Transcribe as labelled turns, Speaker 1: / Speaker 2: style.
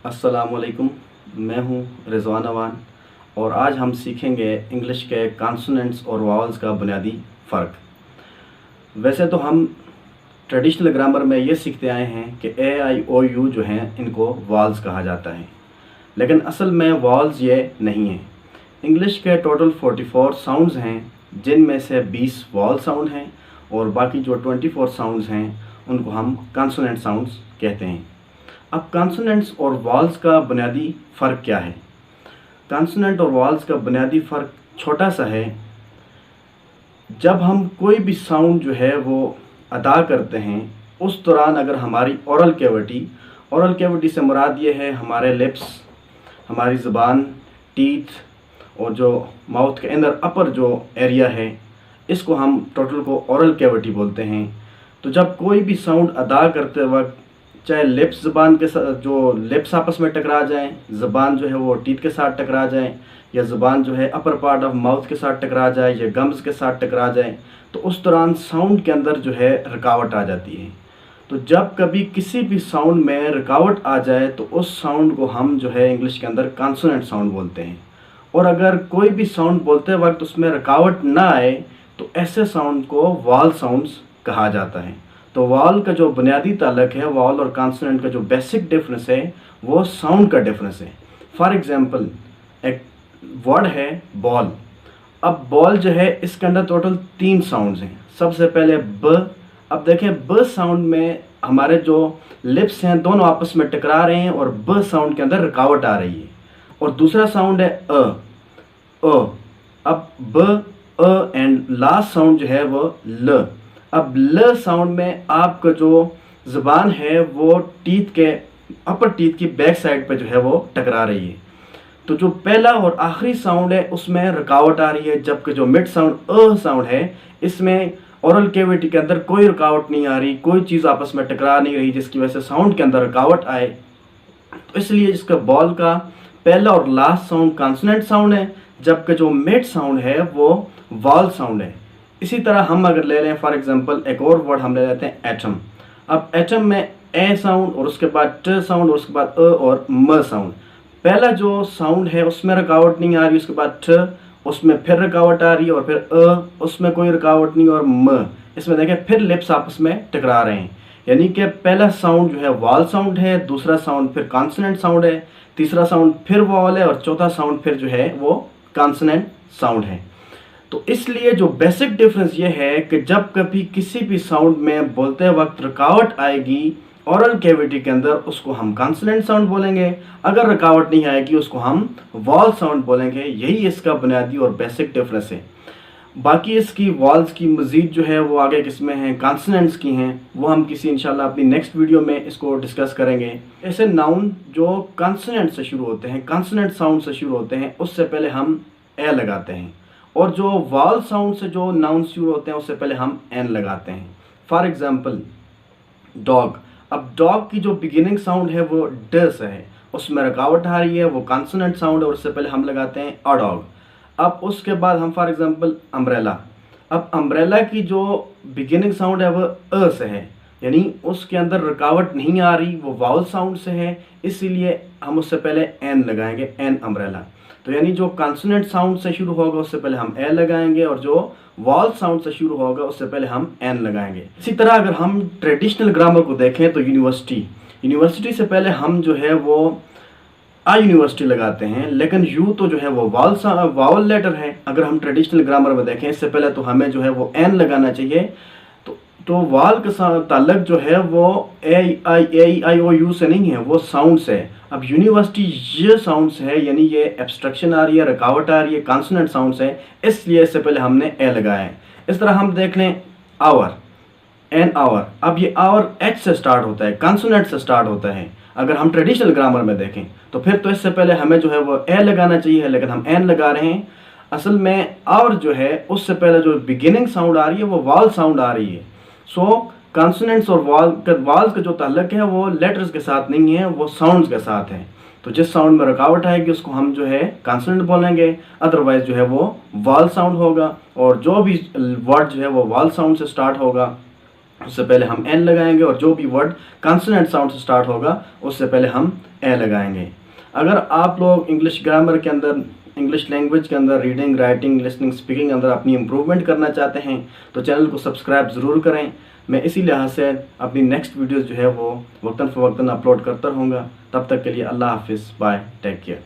Speaker 1: अस्सलामुअलैकुम। मैं हूं रिजवान अवान और आज हम सीखेंगे इंग्लिश के कॉन्सोनेंट्स और वावल्स का बुनियादी फ़र्क। वैसे तो हम ट्रेडिशनल ग्रामर में ये सीखते आए हैं कि ए आई ओ यू जो हैं इनको वावल्स कहा जाता है, लेकिन असल में वावल्स ये नहीं हैं। इंग्लिश के टोटल 44 साउंड्स हैं, जिनमें से 20 वावल साउंड हैं और बाकी जो 24 साउंड्स हैं उनको हम कॉन्सोनेंट साउंड्स कहते हैं। अब कॉन्सोनेंट्स और वावल्स का बुनियादी फ़र्क क्या है? कॉन्सोनेंट और वावल्स का बुनियादी फ़र्क छोटा सा है। जब हम कोई भी साउंड जो है वो अदा करते हैं, उस दौरान अगर हमारी ओरल कैविटी से मुराद ये है हमारे लिप्स, हमारी ज़ुबान, टीथ और जो माउथ के अंदर अपर जो एरिया है, इसको हम टोटल को ओरल कैविटी बोलते हैं। तो जब कोई भी साउंड अदा करते वक्त चाहे लिप्स ज़ुबान के साथ, जो लिप्स आपस में टकरा जाएं, ज़ुबान जो है वो टीथ के साथ टकरा जाए, या ज़ुबान जो है अपर पार्ट ऑफ माउथ के साथ टकरा जाए, या गम्स के साथ टकरा जाए, तो उस दौरान साउंड के अंदर जो है रुकावट आ जाती है। तो जब कभी किसी भी साउंड में रुकावट आ जाए तो उस साउंड को हम जो है इंग्लिश के अंदर कॉन्सोनेंट साउंड बोलते हैं। और अगर कोई भी साउंड बोलते वक्त उसमें रुकावट ना आए तो ऐसे साउंड को वावल साउंड्स कहा जाता है। तो वावल का जो बुनियादी ताल्लुक है, वावल और कॉन्सोनेंट का जो बेसिक डिफरेंस है वो साउंड का डिफरेंस है। फॉर एग्जांपल, एक वर्ड है बॉल। अब बॉल जो है इसके अंदर टोटल 3 साउंड्स हैं। सबसे पहले ब। अब देखें, ब साउंड में हमारे जो लिप्स हैं दोनों आपस में टकरा रहे हैं और ब साउंड के अंदर रुकावट आ रही है। और दूसरा साउंड है अ। अब ब, अ एंड लास्ट साउंड जो है वो ल। अब ल साउंड में आपका जो ज़ुबान है वो टीथ के अपर टीथ की बैक साइड पे जो है वो टकरा रही है। तो जो पहला और आखिरी साउंड है उसमें रुकावट आ रही है, जबकि जो मिड साउंड अ साउंड है इसमें ओरल कैविटी के अंदर कोई रुकावट नहीं आ रही, कोई चीज़ आपस में टकरा नहीं रही जिसकी वजह से साउंड के अंदर रुकावट आए। तो इसलिए इसका बॉल का पहला और लास्ट साउंड कॉन्सोनेंट साउंड है, जबकि जो मिड साउंड है वो वावल साउंड है। इसी तरह हम अगर ले लें फॉर एग्जांपल एक और वर्ड हम ले लेते हैं एटम। अब एटम में ए साउंड और उसके बाद ट साउंड और उसके बाद अ और म साउंड। पहला जो साउंड है उसमें रुकावट नहीं आ रही, उसके बाद ठ उसमें फिर रुकावट आ रही है और फिर अ उसमें कोई रुकावट नहीं, और म इसमें देखें फिर लिप्स आपस में टकरा रहे हैं। यानी कि पहला साउंड जो है वावल साउंड है, दूसरा साउंड फिर कॉन्सोनेंट साउंड है, तीसरा साउंड फिर वावल है और चौथा साउंड फिर जो है वो कॉन्सोनेंट साउंड है। तो इसलिए जो बेसिक डिफरेंस ये है कि जब कभी किसी भी साउंड में बोलते वक्त रुकावट आएगी ओरल कैविटी के अंदर, उसको हम कॉन्सोनेंट साउंड बोलेंगे। अगर रुकावट नहीं आएगी उसको हम वावल साउंड बोलेंगे। यही इसका बुनियादी और बेसिक डिफरेंस है। बाकी इसकी वावल्स की मज़ीद जो है वो आगे किस्में हैं, कॉन्सोनेंट्स की हैं, वो हम किसी इंशाल्लाह अपनी नेक्स्ट वीडियो में इसको डिस्कस करेंगे। ऐसे नाउन जो कॉन्सोनेंट से शुरू होते हैं, कॉन्सोनेंट साउंड से शुरू होते हैं, उससे पहले हम ए लगाते हैं, और जो वावल साउंड से जो नाउन शुरू होते हैं उससे पहले हम एन लगाते हैं। For example dog. अब डॉग की जो बिगिनिंग साउंड है वो ड से है, उसमें रुकावट आ रही है, वो कॉन्सोनेंट साउंड है और उससे पहले हम लगाते हैं अ डॉग। अब उसके बाद हम फॉर एग्जांपल अम्ब्रेला। अब अम्ब्रेला की जो बिगिनिंग साउंड है वो अ से है, यानी उसके अंदर रुकावट नहीं आ रही, वो वावल साउंड से है, इसीलिए हम उससे पहले एन लगाएंगे, एन अम्ब्रेला। तो यानी जो कॉन्सोनेंट साउंड से शुरू होगा उससे पहले हम ए लगाएंगे, और जो वावल साउंड से शुरू होगा उससे पहले हम एन लगाएंगे। इसी तरह अगर हम ट्रेडिशनल ग्रामर को देखें तो यूनिवर्सिटी से पहले हम जो है वो आ यूनिवर्सिटी लगाते हैं, लेकिन यू तो जो है वो वावल लेटर है। अगर हम ट्रेडिशनल ग्रामर में देखें इससे पहले तो हमें जो है वो एन लगाना चाहिए। तो वावल के साथ ताल्लुक जो है वो ए आई ओ यू से नहीं है, वो साउंड से है। अब यूनिवर्सिटी ये साउंड से है, यानी ये एब्स्ट्रक्शन आ रही है, रुकावट आ रही है, कॉन्सोनेंट साउंड से, इसलिए इससे पहले हमने ए लगाया है। इस तरह हम देख लें आवर, एन आवर। अब ये आवर एच से स्टार्ट होता है, कॉन्सोनेंट से स्टार्ट होता है। अगर हम ट्रेडिशनल ग्रामर में देखें तो फिर तो इससे पहले हमें जो है वो ए लगाना चाहिए, लेकिन हम एन लगा रहे हैं। असल में आवर जो है उससे पहले जो बिगिनिंग साउंड आ रही है वो वावल साउंड आ रही है। सो कॉन्सोनेंट्स और वावल्स का जो ताल्लुक है वो लेटर्स के साथ नहीं है, वो साउंड्स के साथ है। तो जिस साउंड में रुकावट आएगी उसको हम जो है कॉन्सोनेंट बोलेंगे, अदरवाइज जो है वो वावल साउंड होगा। और जो भी वर्ड जो है वो वावल साउंड से स्टार्ट होगा उससे पहले हम एन लगाएंगे, और जो भी वर्ड कॉन्सोनेंट साउंड से स्टार्ट होगा उससे पहले हम ए लगाएंगे। अगर आप लोग इंग्लिश ग्रामर के अंदर, इंग्लिश लैंग्वेज के अंदर रीडिंग, राइटिंग, लिसनिंग, स्पीकिंग अंदर अपनी इम्प्रूवमेंट करना चाहते हैं तो चैनल को सब्सक्राइब ज़रूर करें। मैं इसी लिहाज से अपनी नेक्स्ट वीडियोज़ जो है वो वक्तन फ़वक्तन अपलोड करता रहूँगा। तब तक के लिए अल्लाह हाफिज़, बाय, टेक केयर।